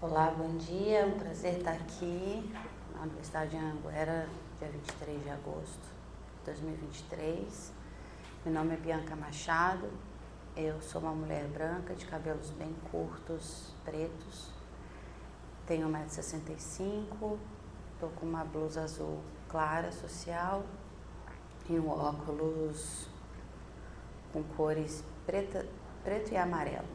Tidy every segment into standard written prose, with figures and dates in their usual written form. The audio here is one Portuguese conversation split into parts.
Olá, bom dia. É um prazer estar aqui na Universidade de Anhanguera, dia 23 de agosto de 2023. Meu nome é Bianca Machado, eu sou uma mulher branca de cabelos bem curtos, pretos, tenho 1,65 m, estou com uma blusa azul clara, social, e um óculos com cores preto e amarelo.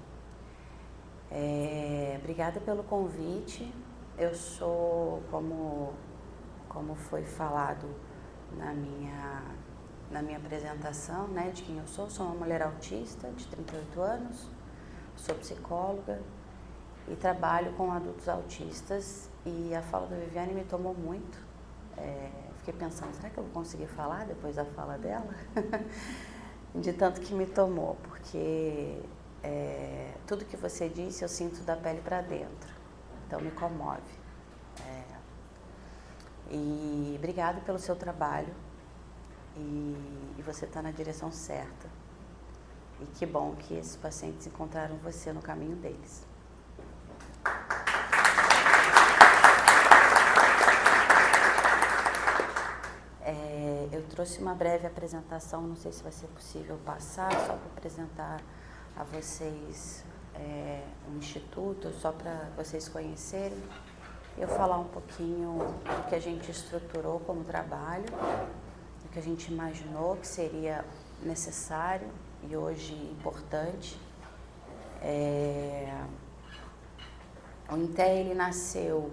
Obrigada pelo convite. Eu sou, como foi falado na minha apresentação, né, de quem eu sou uma mulher autista de 38 anos, sou psicóloga e trabalho com adultos autistas, e a fala da Viviane me tomou muito. Fiquei pensando, será que eu vou conseguir falar depois da fala dela? De tanto que me tomou, porque tudo que você disse eu sinto da pele para dentro, então me comove. E obrigado pelo seu trabalho, e você está na direção certa, e que bom que esses pacientes encontraram você no caminho deles. Eu trouxe uma breve apresentação, não sei se vai ser possível passar, só para apresentar a vocês um instituto, só para vocês conhecerem. Eu falar um pouquinho do que a gente estruturou como trabalho, do que a gente imaginou que seria necessário e hoje importante. O INTE, ele nasceu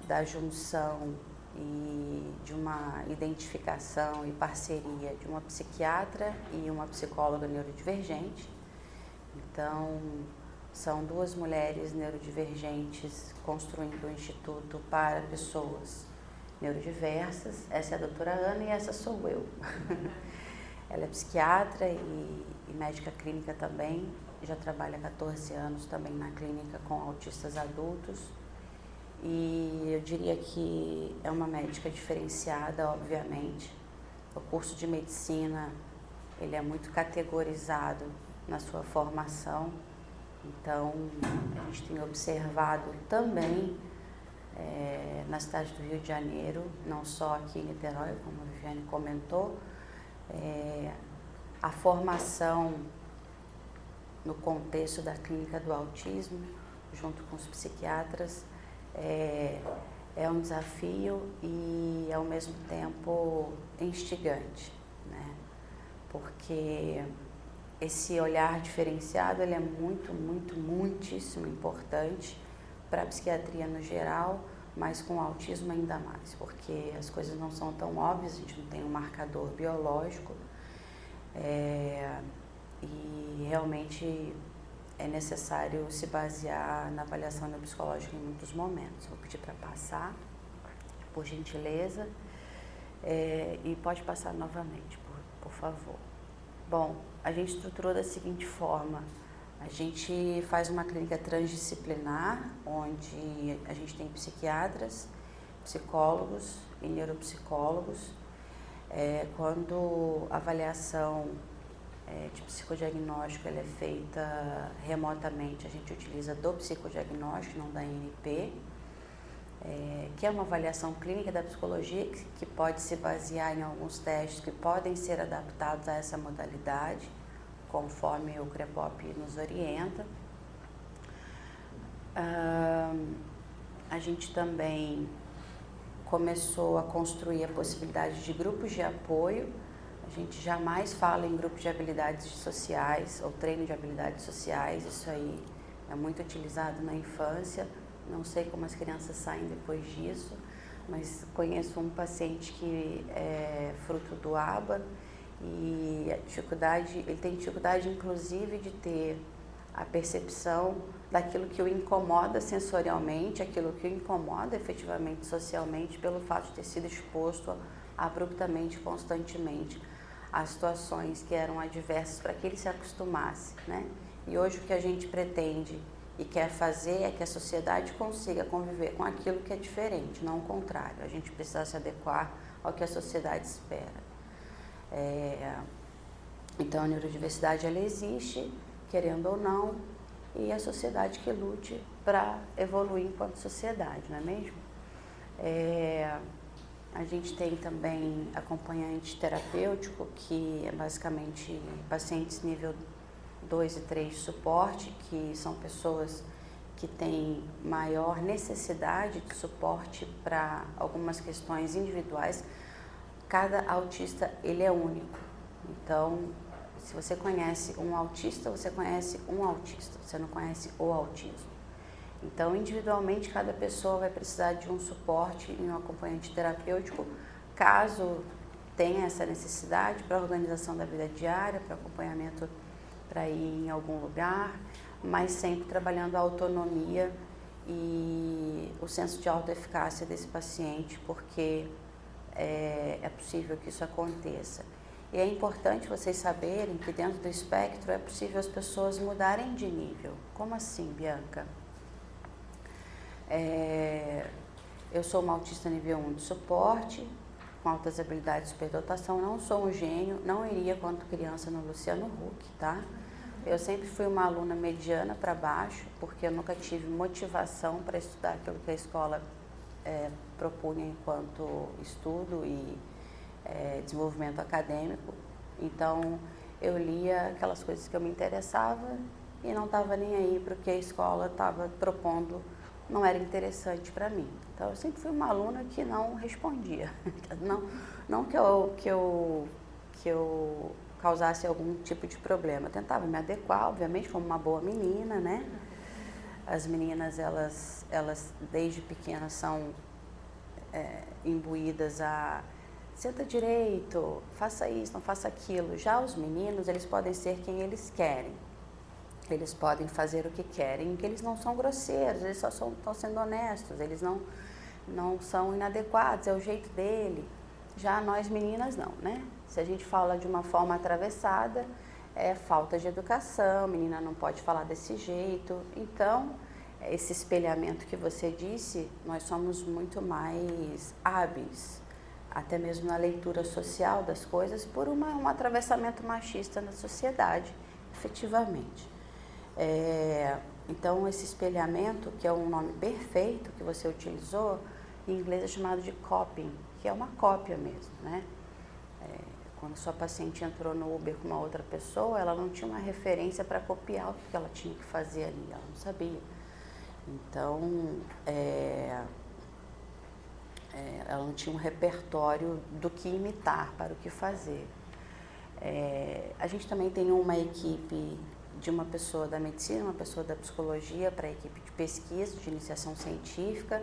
da junção e de uma identificação e parceria de uma psiquiatra e uma psicóloga neurodivergente. Então, são duas mulheres neurodivergentes construindo um instituto para pessoas neurodiversas. Essa é a doutora Ana e essa sou eu. Ela é psiquiatra e médica clínica também, já trabalha há 14 anos também na clínica com autistas adultos. E eu diria que é uma médica diferenciada, obviamente. O curso de medicina, ele é muito categorizado na sua formação, então a gente tem observado também na cidade do Rio de Janeiro, não só aqui em Niterói, como a Viviane comentou, a formação no contexto da clínica do autismo, junto com os psiquiatras, é um desafio e, ao mesmo tempo, instigante, né? Porque esse olhar diferenciado, ele é muitíssimo importante para a psiquiatria no geral, mas com o autismo ainda mais, porque as coisas não são tão óbvias, a gente não tem um marcador biológico, e realmente é necessário se basear na avaliação neuropsicológica em muitos momentos. Vou pedir para passar, por gentileza, e pode passar novamente, por favor. Bom, a gente estruturou da seguinte forma: a gente faz uma clínica transdisciplinar, onde a gente tem psiquiatras, psicólogos e neuropsicólogos. Quando a avaliação de psicodiagnóstico ela é feita remotamente, a gente utiliza do psicodiagnóstico, não da ANP, que é uma avaliação clínica da psicologia que pode se basear em alguns testes que podem ser adaptados a essa modalidade, conforme o CREPOP nos orienta. A gente também começou a construir a possibilidade de grupos de apoio. A gente jamais fala em grupo de habilidades sociais ou treino de habilidades sociais, isso aí é muito utilizado na infância. Não sei como as crianças saem depois disso, mas conheço um paciente que é fruto do ABA e ele tem dificuldade inclusive de ter a percepção daquilo que o incomoda sensorialmente, aquilo que o incomoda efetivamente socialmente, pelo fato de ter sido exposto abruptamente, constantemente, a situações que eram adversas para que ele se acostumasse, né? E hoje o que a gente pretende e quer fazer é que a sociedade consiga conviver com aquilo que é diferente, não o contrário. A gente precisa se adequar ao que a sociedade espera. Então a neurodiversidade ela existe, querendo ou não, e a sociedade que lute para evoluir enquanto sociedade, não é mesmo? A gente tem também acompanhante terapêutico, que é basicamente pacientes nível 2 e 3 de suporte, que são pessoas que têm maior necessidade de suporte para algumas questões individuais. Cada autista, ele é único. Então, se você conhece um autista, você conhece um autista, você não conhece o autismo. Então, individualmente, cada pessoa vai precisar de um suporte e um acompanhante terapêutico, caso tenha essa necessidade para a organização da vida diária, para acompanhamento para ir em algum lugar, mas sempre trabalhando a autonomia e o senso de autoeficácia desse paciente, porque é possível que isso aconteça. E é importante vocês saberem que dentro do espectro é possível as pessoas mudarem de nível. Como assim, Bianca? Eu sou uma autista nível 1 de suporte, com altas habilidades de superdotação, não sou um gênio, não iria quando criança no Luciano Huck, tá? Eu sempre fui uma aluna mediana para baixo, porque eu nunca tive motivação para estudar aquilo que a escola propunha enquanto estudo e desenvolvimento acadêmico. Então, eu lia aquelas coisas que eu me interessava e não estava nem aí para o que a escola estava propondo, não era interessante para mim. Então, eu sempre fui uma aluna que não respondia. Não que eu causasse algum tipo de problema. Eu tentava me adequar, obviamente, como uma boa menina, né? As meninas, elas desde pequenas são imbuídas a senta direito, faça isso, não faça aquilo. Já os meninos, eles podem ser quem eles querem. Eles podem fazer o que querem, que eles não são grosseiros, eles só estão sendo honestos, eles não são inadequados, é o jeito dele. Já nós meninas não, né? Se a gente fala de uma forma atravessada, é falta de educação, a menina não pode falar desse jeito. Então, esse espelhamento que você disse, nós somos muito mais hábeis, até mesmo na leitura social das coisas, por um atravessamento machista na sociedade, efetivamente. Então, esse espelhamento, que é um nome perfeito que você utilizou, em inglês é chamado de copying, que é uma cópia mesmo, né? Quando a sua paciente entrou no Uber com uma outra pessoa, ela não tinha uma referência para copiar o que ela tinha que fazer ali, ela não sabia. Então, ela não tinha um repertório do que imitar, para o que fazer. A gente também tem uma equipe de uma pessoa da medicina, uma pessoa da psicologia para a equipe de pesquisa, de iniciação científica,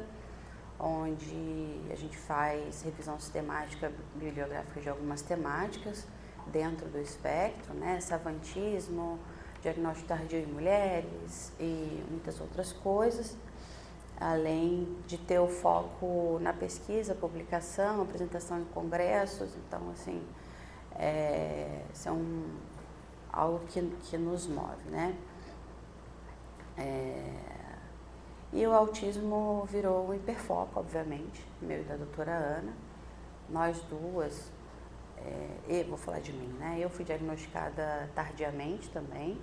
onde a gente faz revisão sistemática bibliográfica de algumas temáticas dentro do espectro, né? Savantismo, diagnóstico tardio em mulheres e muitas outras coisas, além de ter o foco na pesquisa, publicação, apresentação em congressos. Então, assim, isso é algo que nos move, né? E o autismo virou um hiperfoco, obviamente, meu e da doutora Ana. Nós duas, vou falar de mim, né? Eu fui diagnosticada tardiamente também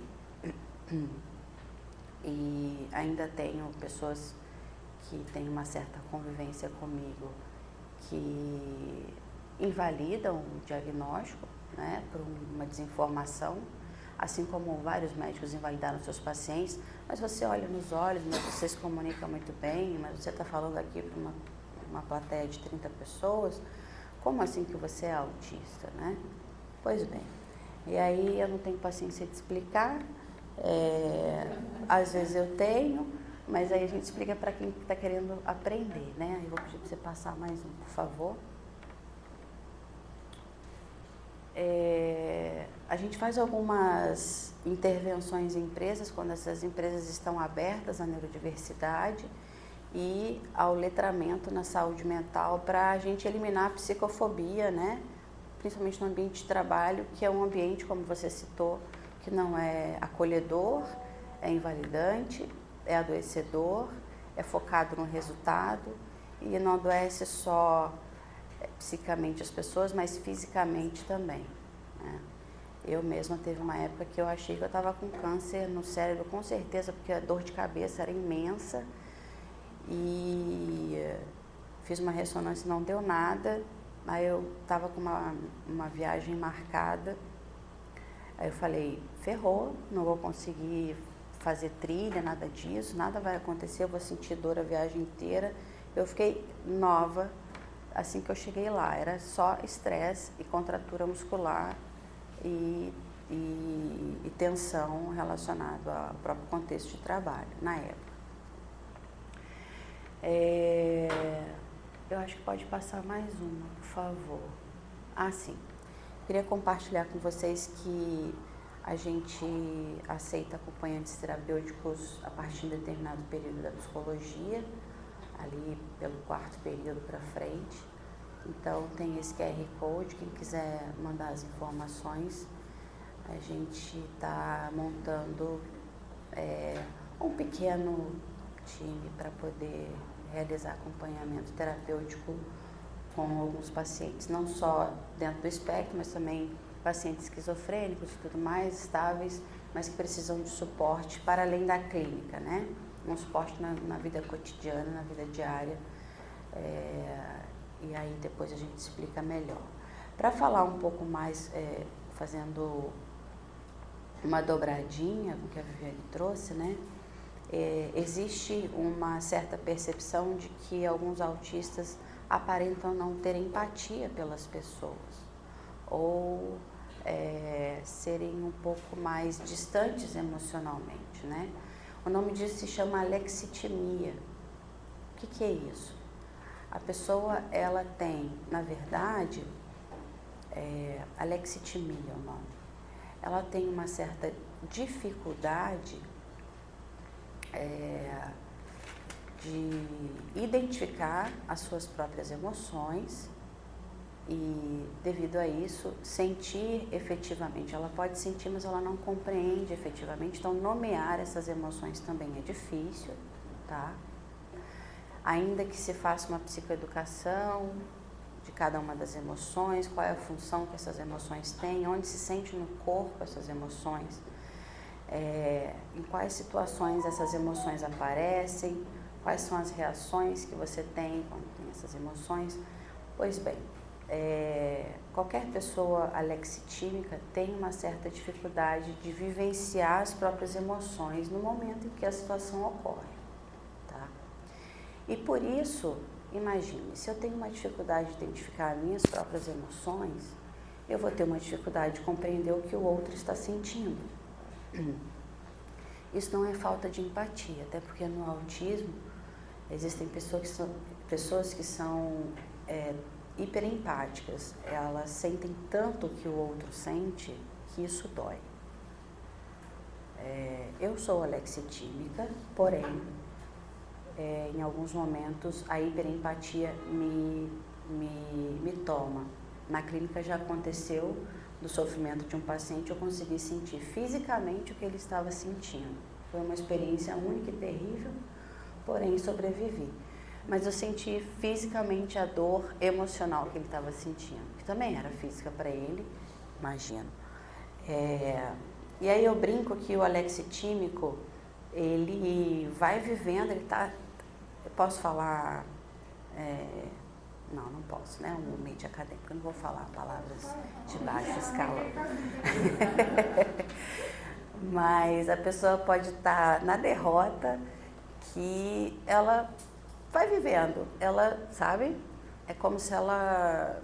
e ainda tenho pessoas que têm uma certa convivência comigo que invalidam o diagnóstico, né, por uma desinformação, assim como vários médicos invalidaram seus pacientes. Mas você olha nos olhos, mas você se comunica muito bem, mas você está falando aqui para uma plateia de 30 pessoas, como assim que você é autista, né? Pois bem, e aí eu não tenho paciência de explicar, às vezes eu tenho, mas aí a gente explica para quem está querendo aprender, né? Eu vou pedir para você passar mais um, por favor. A gente faz algumas intervenções em empresas, quando essas empresas estão abertas à neurodiversidade e ao letramento na saúde mental, para a gente eliminar a psicofobia, né? Principalmente no ambiente de trabalho, que é um ambiente, como você citou, que não é acolhedor, é invalidante, é adoecedor, é focado no resultado e não adoece só psicamente as pessoas, mas fisicamente também, né? Eu mesma teve uma época que eu achei que eu estava com câncer no cérebro, com certeza, porque a dor de cabeça era imensa. E fiz uma ressonância, não deu nada. Aí eu estava com uma viagem marcada. Aí eu falei, ferrou, não vou conseguir fazer trilha, nada disso, nada vai acontecer, eu vou sentir dor a viagem inteira. Eu fiquei nova assim que eu cheguei lá, era só estresse e contratura muscular e tensão relacionado ao próprio contexto de trabalho na época. Eu acho que pode passar mais uma, por favor. Ah, sim. Queria compartilhar com vocês que a gente aceita acompanhantes terapêuticos a partir de determinado período da psicologia, ali pelo 4º período para frente. Então tem esse QR Code, quem quiser mandar as informações, a gente está montando um pequeno time para poder realizar acompanhamento terapêutico com alguns pacientes, não só dentro do espectro, mas também pacientes esquizofrênicos e tudo mais, estáveis, mas que precisam de suporte para além da clínica, né? Um suporte na vida cotidiana, na vida diária, e aí depois a gente explica melhor. Para falar um pouco mais, fazendo uma dobradinha com o que a Viviane trouxe, né? Existe uma certa percepção de que alguns autistas aparentam não ter empatia pelas pessoas ou serem um pouco mais distantes emocionalmente, né? O nome disso se chama alexitimia. O que é isso? A pessoa, ela tem, na verdade, alexitimia é o nome. Ela tem uma certa dificuldade de identificar as suas próprias emoções e, devido a isso, sentir efetivamente. Ela pode sentir, mas ela não compreende efetivamente. Então, nomear essas emoções também é difícil, tá? Ainda que se faça uma psicoeducação de cada uma das emoções, qual é a função que essas emoções têm, onde se sente no corpo essas emoções, em quais situações essas emoções aparecem, quais são as reações que você tem quando tem essas emoções. Pois bem, qualquer pessoa alexitímica tem uma certa dificuldade de vivenciar as próprias emoções no momento em que a situação ocorre, tá? E por isso, imagine, se eu tenho uma dificuldade de identificar minhas próprias emoções, eu vou ter uma dificuldade de compreender o que o outro está sentindo. Isso não é falta de empatia, até porque no autismo existem pessoas que são hiperempáticas. Elas sentem tanto o que o outro sente que isso dói. Eu sou alexitímica, porém, em alguns momentos a hiperempatia me toma. Na clínica já aconteceu do sofrimento de um paciente, eu consegui sentir fisicamente o que ele estava sentindo. Foi uma experiência única e terrível, porém sobrevivi. Mas eu senti fisicamente a dor emocional que ele estava sentindo, que também era física para ele, imagino. E aí eu brinco que o alexitímico, ele vai vivendo, ele tá... Eu posso falar... Não posso, né? Um ambiente acadêmico, eu não vou falar palavras de baixo escalão. Mas a pessoa pode estar na derrota que ela vai vivendo. Ela, sabe? É como se ela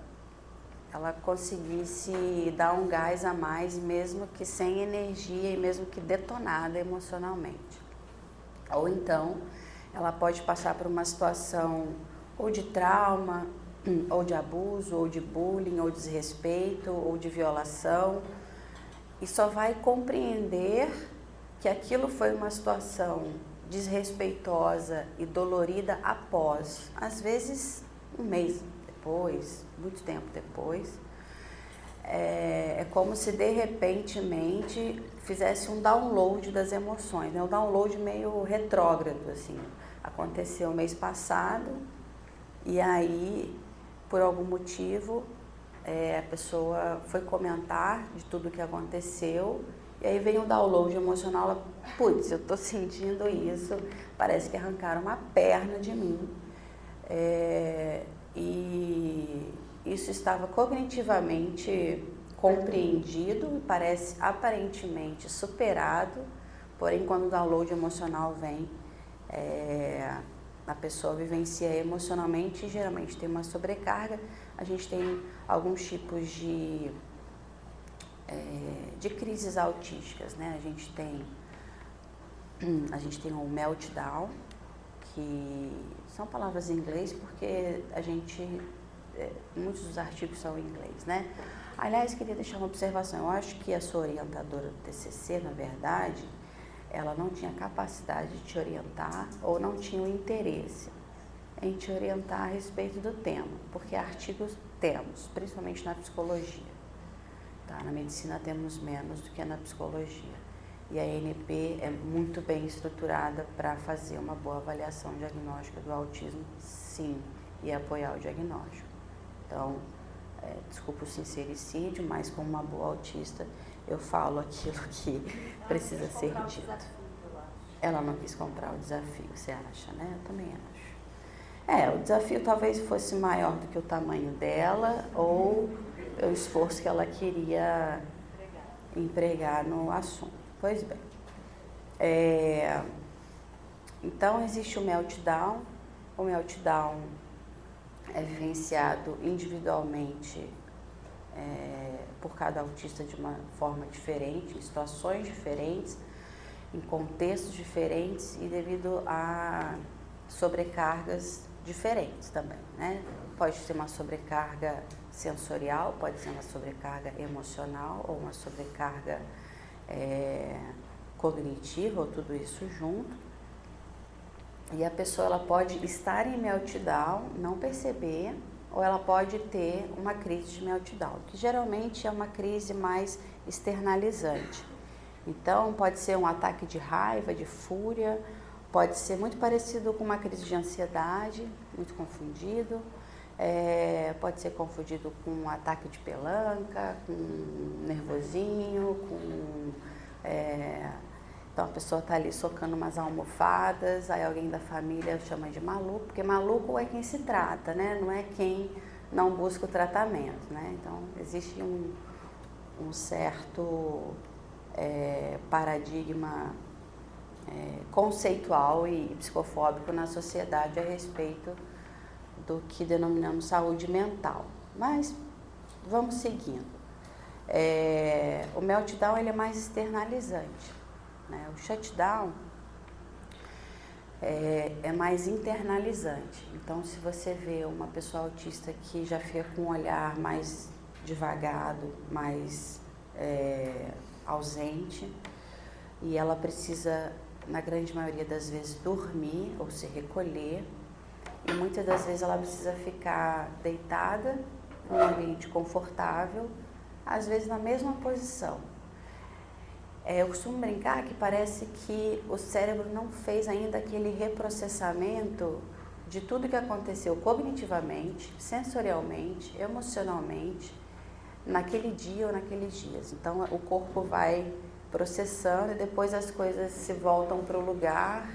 conseguisse dar um gás a mais, mesmo que sem energia e mesmo que detonada emocionalmente. Ou então, ela pode passar por uma situação ou de trauma, ou de abuso, ou de bullying, ou de desrespeito, ou de violação, e só vai compreender que aquilo foi uma situação desrespeitosa e dolorida após, às vezes, um mês depois, muito tempo depois. É como se, de repentemente, fizesse um download das emoções, né? Um download meio retrógrado, assim. Aconteceu mês passado, e aí, por algum motivo, a pessoa foi comentar de tudo que aconteceu, e aí vem o download emocional, ela, putz, eu tô sentindo isso, parece que arrancaram uma perna de mim. E isso estava cognitivamente compreendido e parece aparentemente superado, porém quando o download emocional vem, a pessoa vivencia emocionalmente e geralmente tem uma sobrecarga. A gente tem alguns tipos de crises autísticas, né? A gente tem o meltdown, que são palavras em inglês porque muitos dos artigos são em inglês, né? Aliás, queria deixar uma observação. Eu acho que a sua orientadora do TCC, na verdade, ela não tinha capacidade de te orientar ou não tinha o interesse em te orientar a respeito do tema, porque artigos temos, principalmente na psicologia. Tá? Na medicina temos menos do que na psicologia. E a ANP é muito bem estruturada para fazer uma boa avaliação diagnóstica do autismo, sim, e apoiar o diagnóstico. Então, desculpa o sincericídio, mas como uma boa autista, eu falo aquilo que precisa ser dito. Ela não quis comprar o desafio, você acha, né? Eu também acho. O desafio talvez fosse maior do que o tamanho dela ou o esforço que ela queria empregar no assunto. Pois bem. Então, existe o meltdown. O meltdown é vivenciado individualmente por cada autista de uma forma diferente, em situações diferentes, em contextos diferentes e devido a sobrecargas diferentes também, né? Pode ser uma sobrecarga sensorial, pode ser uma sobrecarga emocional ou uma sobrecarga cognitiva, ou tudo isso junto. E a pessoa ela pode estar em meltdown, não perceber, ou ela pode ter uma crise de meltdown, que geralmente é uma crise mais externalizante. Então, pode ser um ataque de raiva, de fúria, pode ser muito parecido com uma crise de ansiedade, muito confundido, pode ser confundido com um ataque de pelanca, com um nervosinho, então a pessoa está ali socando umas almofadas, aí alguém da família chama de maluco, porque maluco é quem se trata, né? Não é quem não busca o tratamento, né? Então existe um certo paradigma conceitual e psicofóbico na sociedade a respeito do que denominamos saúde mental. Mas vamos seguindo. O meltdown ele é mais externalizante, né? O shutdown é mais internalizante. Então, se você vê uma pessoa autista que já fica com um olhar mais devagado, mais ausente, e ela precisa, na grande maioria das vezes, dormir ou se recolher, e muitas das vezes ela precisa ficar deitada em um ambiente confortável, às vezes na mesma posição. Eu costumo brincar que parece que o cérebro não fez ainda aquele reprocessamento de tudo que aconteceu cognitivamente, sensorialmente, emocionalmente, naquele dia ou naqueles dias. Então, o corpo vai processando e depois as coisas se voltam para o lugar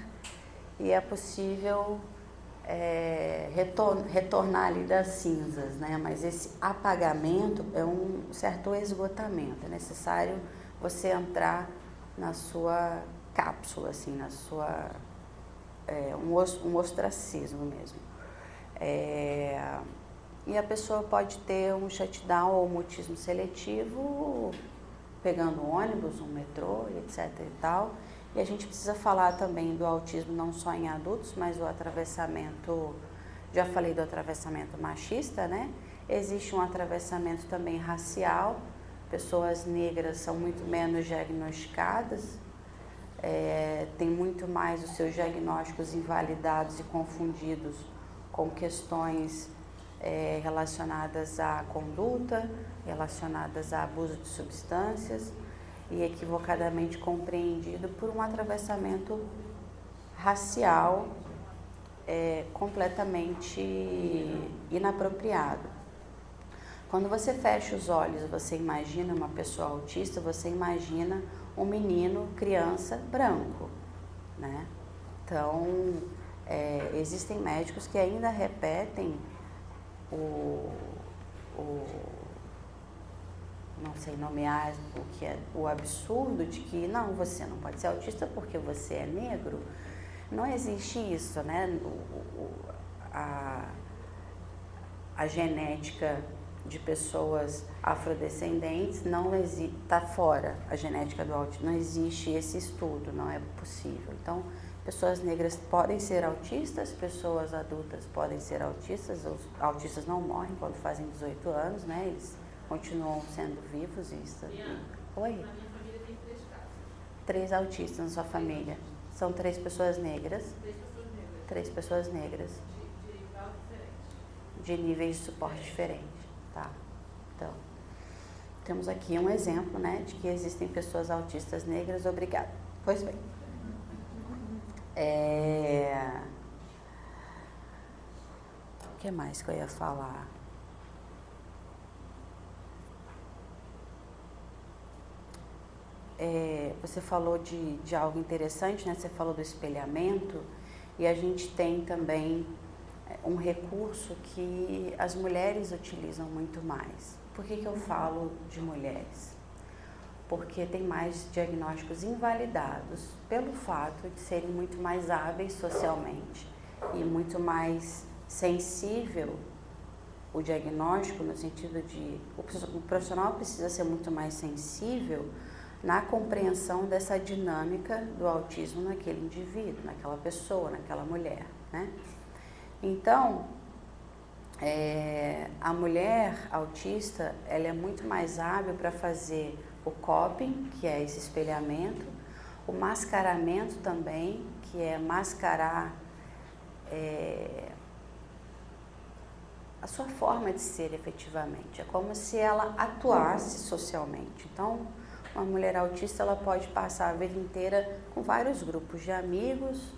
e é possível retornar ali das cinzas, né? Mas esse apagamento é um certo esgotamento, é necessário você entrar na sua cápsula, assim, na sua um ostracismo mesmo. E a pessoa pode ter um shutdown ou mutismo seletivo pegando um ônibus, um metrô, etc e tal. E a gente precisa falar também do autismo não só em adultos, mas o atravessamento, já falei do atravessamento machista, né? Existe um atravessamento também racial, pessoas negras são muito menos diagnosticadas, tem muito mais os seus diagnósticos invalidados e confundidos com questões relacionadas à conduta, relacionadas a abuso de substâncias e equivocadamente compreendido por um atravessamento racial completamente inapropriado. Quando você fecha os olhos, você imagina uma pessoa autista, você imagina um menino, criança, branco, né? Então, existem médicos que ainda repetem não sei nomear o que é o absurdo de que não, você não pode ser autista porque você é negro. Não existe isso, né? A genética de pessoas afrodescendentes não existe, está fora a genética do autismo, não existe esse estudo, não é possível. Então, pessoas negras podem ser autistas, pessoas adultas podem ser autistas, os autistas não morrem quando fazem 18 anos, né? Eles continuam sendo vivos. Oi? Na minha família tem 3 casos. 3 autistas na sua família. São 3 pessoas negras? 3 pessoas negras. 3 pessoas negras. De grau diferente. De níveis de suporte diferentes, tá? Então, temos aqui um exemplo, né, de que existem pessoas autistas negras. Obrigada. Pois bem. O que mais que eu ia falar? Você falou de algo interessante, né? Você falou do espelhamento, e a gente tem também um recurso que as mulheres utilizam muito mais. Por que eu falo de mulheres? Porque tem mais diagnósticos invalidados pelo fato de serem muito mais hábeis socialmente e muito mais sensível o diagnóstico, no sentido de o profissional precisa ser muito mais sensível na compreensão dessa dinâmica do autismo naquele indivíduo, naquela pessoa, naquela mulher, né? Então, a mulher autista, ela é muito mais hábil para fazer o coping, que é esse espelhamento, o mascaramento também, que é mascarar a sua forma de ser efetivamente. É como se ela atuasse socialmente. Então, uma mulher autista, ela pode passar a vida inteira com vários grupos de amigos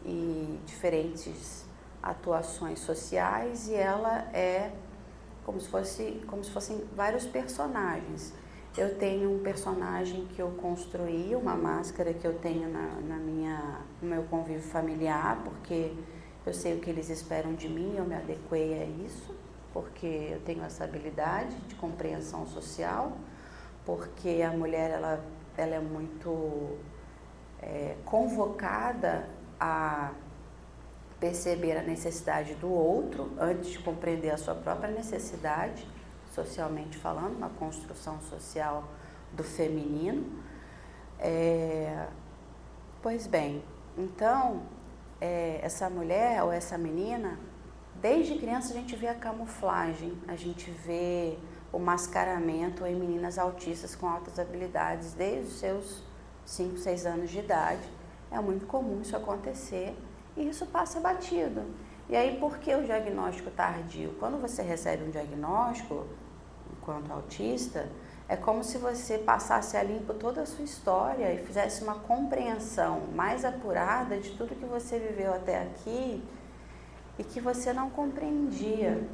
e diferentes atuações sociais, e ela é como se fossem vários personagens. Eu tenho um personagem que eu construí, uma máscara que eu tenho no meu convívio familiar, porque eu sei o que eles esperam de mim, eu me adequei a isso, porque eu tenho essa habilidade de compreensão social, porque a mulher ela é muito convocada a perceber a necessidade do outro antes de compreender a sua própria necessidade, socialmente falando, uma construção social do feminino. Pois bem, então, essa mulher ou essa menina, desde criança a gente vê a camuflagem, a gente vê o mascaramento em meninas autistas com altas habilidades desde os seus 5, 6 anos de idade. É muito comum isso acontecer e isso passa batido. E aí, por que o diagnóstico tardio? Quando você recebe um diagnóstico, enquanto autista, é como se você passasse a limpo toda a sua história e fizesse uma compreensão mais apurada de tudo que você viveu até aqui e que você não compreendia.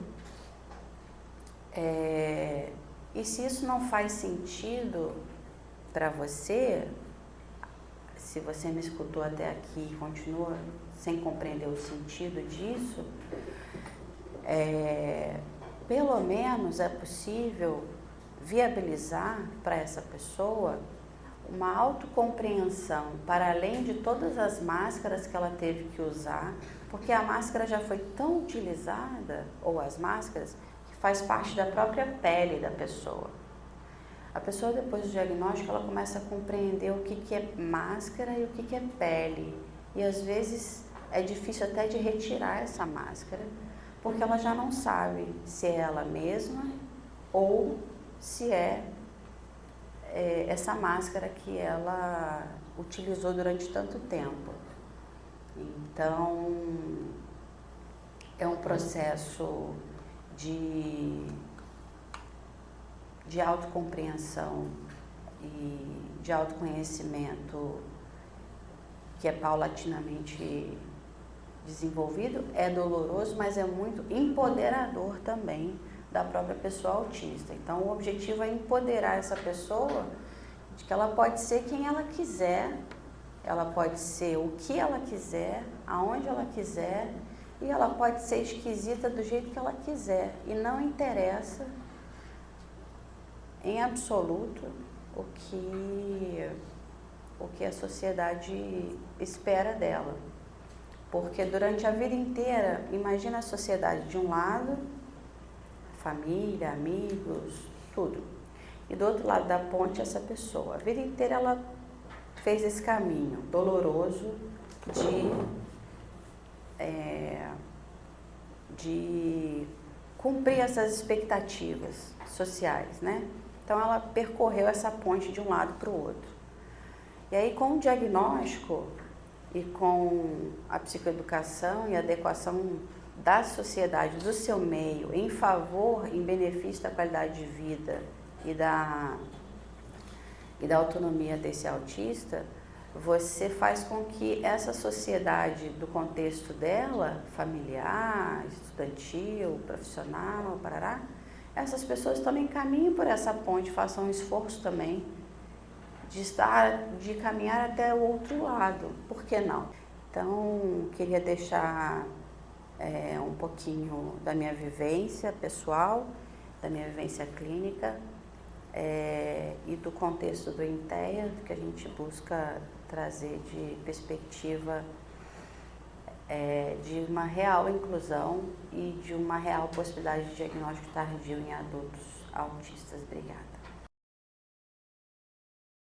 E se isso não faz sentido para você, se você me escutou até aqui e continua sem compreender o sentido disso, pelo menos é possível viabilizar para essa pessoa uma autocompreensão para além de todas as máscaras que ela teve que usar, porque a máscara já foi tão utilizada, ou as máscaras, que faz parte da própria pele da pessoa. A pessoa, depois do diagnóstico, ela começa a compreender o que é máscara e o que é pele. E às vezes é difícil até de retirar essa máscara, porque ela já não sabe se é ela mesma ou se essa máscara que ela utilizou durante tanto tempo. Então, é um processo de autocompreensão e de autoconhecimento que é paulatinamente desenvolvido. É doloroso, mas é muito empoderador também, da própria pessoa autista. Então, o objetivo é empoderar essa pessoa de que ela pode ser quem ela quiser, ela pode ser o que ela quiser, aonde ela quiser, e ela pode ser esquisita do jeito que ela quiser. E não interessa em absoluto o que a sociedade espera dela. Porque durante a vida inteira, imagina a sociedade de um lado, família, amigos, tudo. E do outro lado da ponte, essa pessoa. A vida inteira ela fez esse caminho doloroso de cumprir essas expectativas sociais, né? Então ela percorreu essa ponte de um lado para o outro. E aí com o diagnóstico e com a psicoeducação e a adequação da sociedade, do seu meio, em favor, em benefício da qualidade de vida e da autonomia desse autista, você faz com que essa sociedade, do contexto dela, familiar, estudantil, profissional, parará, essas pessoas também caminhem por essa ponte, façam um esforço também de caminhar até o outro lado, por que não? Então, queria deixar um pouquinho da minha vivência pessoal, da minha vivência clínica e do contexto do INTEA, que a gente busca trazer de perspectiva de uma real inclusão e de uma real possibilidade de diagnóstico tardio em adultos autistas. Obrigada.